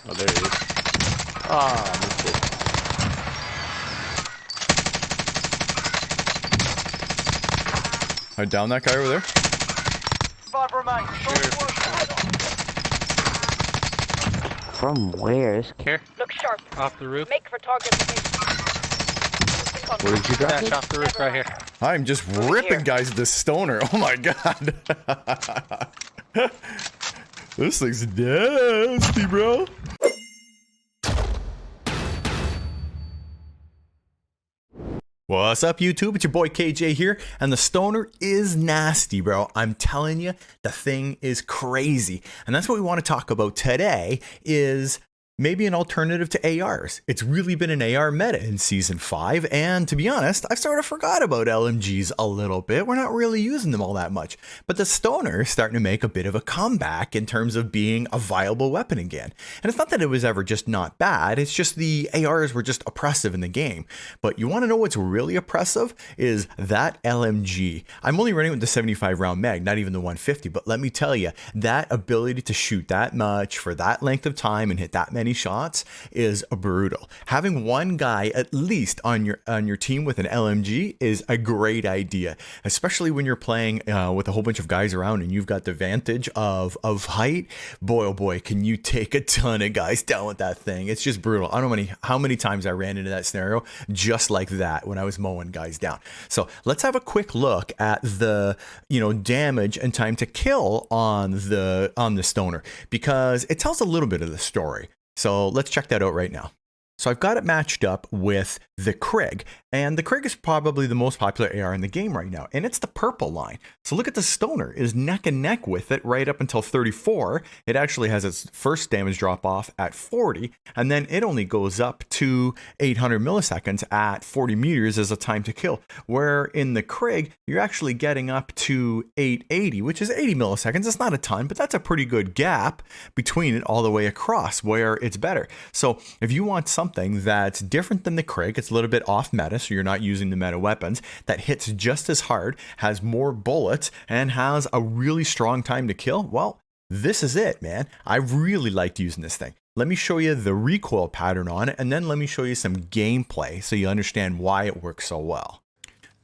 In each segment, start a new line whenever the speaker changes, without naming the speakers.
Oh, there he is. Ah, missed it.
I down that guy over there.
5 remain.
From where?
Here,
Look sharp.
off the roof.
Make for target location.
Where did you drop
Dash
it?
off the roof right here.
I'm just ripping guys with this stoner. Oh my god. This thing's nasty, bro. What's up, YouTube? It's your boy KJ here, and the stoner is nasty, bro. I'm telling you, the thing is crazy. And that's what we want to talk about today is maybe an alternative to ARs. It's really been an AR meta in Season 5, and to be honest, I've sort of forgot about LMGs a little bit. We're not really using them all that much. But the stoner is starting to make a bit of a comeback in terms of being a viable weapon again. And it's not that it was ever just not bad, it's just the ARs were just oppressive in the game. But you want to know what's really oppressive is that LMG. I'm only running with the 75 round mag, not even the 150, but let me tell you, that ability to shoot that much for that length of time and hit that many shots is brutal. Having one guy at least on your team with an LMG is a great idea, especially when you're playing with a whole bunch of guys around and you've got the advantage of height. Boy, oh boy, can you take a ton of guys down with that thing. It's just brutal. I don't know how many times I ran into that scenario just like that when I was mowing guys down. So let's have a quick look at the damage and time to kill on the stoner, because it tells a little bit of the story. So let's check that out right now. So I've got it matched up with the Krig, and the Krig is probably the most popular AR in the game right now, and it's the purple line. So look at the stoner is neck and neck with it right up until 34. It actually has its first damage drop off at 40, and then it only goes up to 800 milliseconds at 40 meters as a time to kill, where in the Krig, you're actually getting up to 880, which is 80 milliseconds. It's not a ton, but that's a pretty good gap between it all the way across where it's better. So if you want something that's different than the Krig, it's a little bit off meta, so you're not using the meta weapons, that hits just as hard, has more bullets, and has a really strong time to kill, well, this is it, man. I really liked using this thing. Let me show you the recoil pattern on it, and then let me show you some gameplay so you understand why it works so well.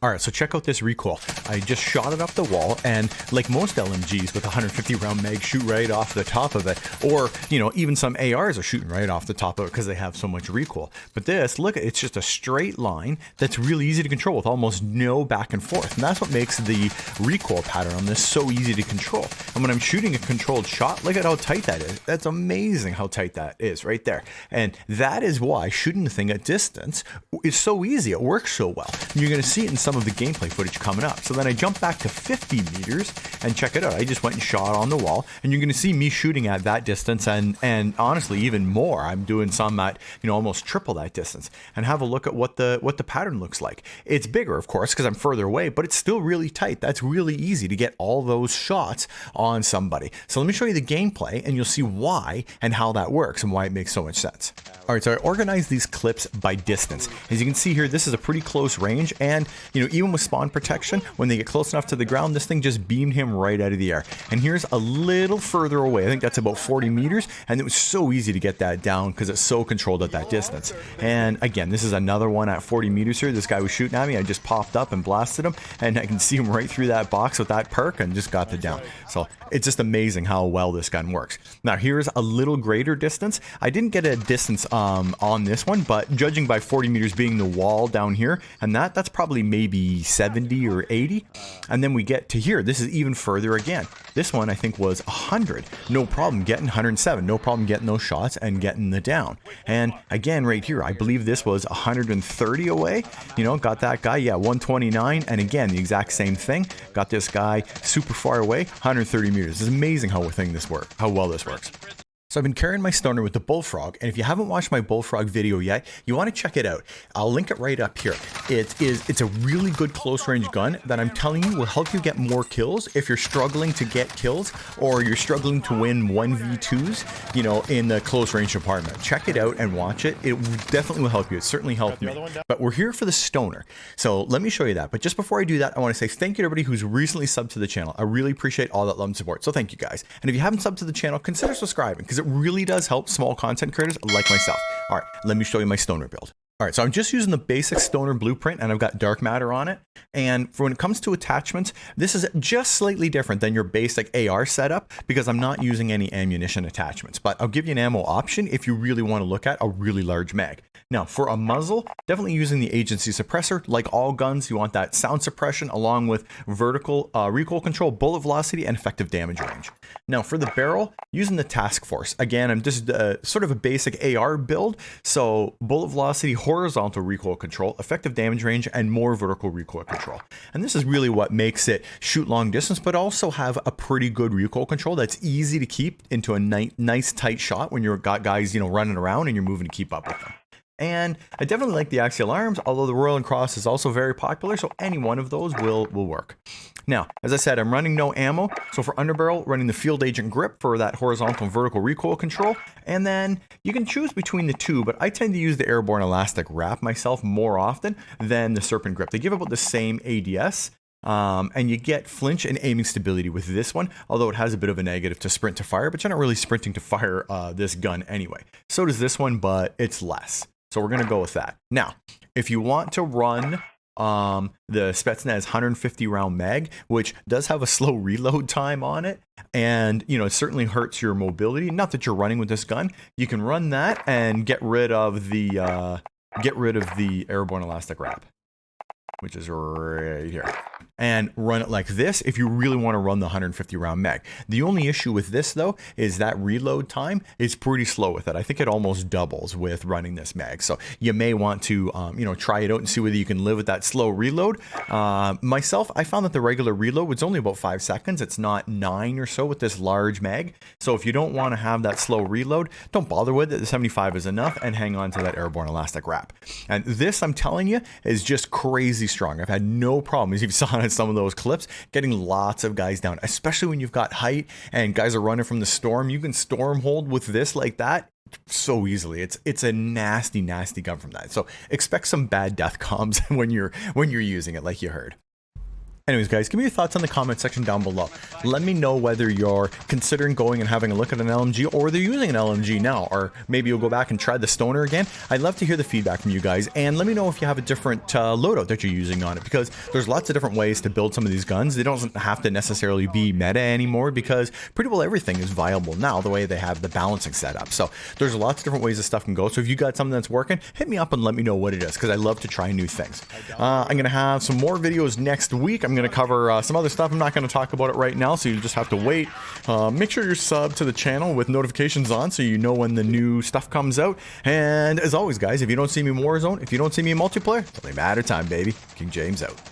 All right, so check out this recoil. I just shot it off the wall, and like most LMGs with 150 round mag shoot right off the top of it, or even some ARs are shooting right off the top of it because they have so much recoil. But this, look, it's just a straight line that's really easy to control with almost no back and forth, and that's what makes the recoil pattern on this so easy to control. And when I'm shooting a controlled shot, look at how tight that is. That's amazing how tight that is right there. And that is why shooting the thing at distance is so easy. It works so well. And you're going to see it in some of the gameplay footage coming up. So then I jump back to 50 meters and check it out. I just went and shot on the wall, and you're going to see me shooting at that distance, and honestly even more. I'm doing some at almost triple that distance, and have a look at what the pattern looks like. It's bigger, of course, because I'm further away, but it's still really tight. That's really easy to get all those shots on somebody. So let me show you the gameplay, and you'll see why and how that works and why it makes so much sense. All right, so I organized these clips by distance. As you can see here, this is a pretty close range, and even with spawn protection, when they get close enough to the ground, this thing just beamed him right out of the air. And here's a little further away. I think that's about 40 meters, and it was so easy to get that down because it's so controlled at that distance. And again, this is another one at 40 meters here. This guy was shooting at me. I just popped up and blasted him, and I can see him right through that box with that perk and just got the down. So it's just amazing how well this gun works. Now here's a little greater distance. I didn't get a distance on this one, but judging by 40 meters being the wall down here, and that's probably maybe 70 or 80. And then we get to here. This is even further again. This one I think was 100. No problem getting 107. No problem getting those shots and getting the down. And again, right here, I believe this was 130 away. Got that guy, yeah, 129. And again, the exact same thing. Got this guy super far away, 130 meters. It's amazing how well this works. So I've been carrying my stoner with the Bullfrog, and if you haven't watched my Bullfrog video yet, you want to check it out. I'll link it right up here. It's a really good close range gun that I'm telling you will help you get more kills if you're struggling to get kills or you're struggling to win 1v2s, in the close range department. Check it out and watch it. It definitely will help you. It certainly helped me. But we're here for the stoner. So let me show you that. But just before I do that, I want to say thank you to everybody who's recently subbed to the channel. I really appreciate all that love and support. So thank you guys. And if you haven't subbed to the channel, consider subscribing because it really does help small content creators like myself. All right, let me show you my stoner build. All right, so I'm just using the basic stoner blueprint and I've got dark matter on it. And for when it comes to attachments, this is just slightly different than your basic AR setup because I'm not using any ammunition attachments, but I'll give you an ammo option if you really want to look at a really large mag. Now for a muzzle, definitely using the agency suppressor. Like all guns, you want that sound suppression along with vertical recoil control, bullet velocity, and effective damage range. Now for the barrel, using the task force. Again, I'm just sort of a basic AR build. So bullet velocity, horizontal recoil control, effective damage range, and more vertical recoil control. And this is really what makes it shoot long distance, but also have a pretty good recoil control that's easy to keep into a nice tight shot when you've got guys, running around and you're moving to keep up with them. And I definitely like the axial arms, although the Royal and Cross is also very popular, so any one of those will work. Now, as I said, I'm running no ammo, so for underbarrel, running the Field Agent Grip for that horizontal and vertical recoil control, and then you can choose between the two, but I tend to use the Airborne Elastic Wrap myself more often than the Serpent Grip. They give about the same ADS, and you get flinch and aiming stability with this one, although it has a bit of a negative to sprint to fire, but you're not really sprinting to fire this gun anyway. So does this one, but it's less. So we're going to go with that. Now, if you want to run the Spetsnaz 150 round mag, which does have a slow reload time on it, and it certainly hurts your mobility. Not that you're running with this gun, you can run that and get rid of the Airborne Elastic Wrap, which is right here, and run it like this if you really want to run the 150 round mag. The only issue with this though is that reload time is pretty slow with it. I think it almost doubles with running this mag, so you may want to try it out and see whether you can live with that slow reload. Myself, I found that the regular reload was only about 5 seconds. It's not 9 or so with this large mag, so if you don't want to have that slow reload, don't bother with it. The 75 is enough, and hang on to that Airborne Elastic Wrap. And this, I'm telling you, is just crazy strong. I've had no problem, as you saw in some of those clips, getting lots of guys down, especially when you've got height and guys are running from the storm. You can storm hold with this like that so easily. It's a nasty gun from that. So expect some bad death comms when you're using it, like you heard. Anyways, guys, give me your thoughts in the comment section down below. Let me know whether you're considering going and having a look at an LMG, or they're using an LMG now, or maybe you'll go back and try the Stoner again. I'd love to hear the feedback from you guys, and let me know if you have a different loadout that you're using on it, because there's lots of different ways to build some of these guns. They don't have to necessarily be meta anymore, because pretty well everything is viable now, the way they have the balancing set up. So there's lots of different ways this stuff can go. So if you got something that's working, hit me up and let me know what it is, because I love to try new things. I'm going to have some more videos next week. I'm going to cover some other stuff. I'm not going to talk about it right now, so you just have to wait. Make sure you're subbed to the channel with notifications on so you know when the new stuff comes out. And as always, guys, if you don't see me in Warzone, if you don't see me in multiplayer, it's only a matter of time, baby. King James out.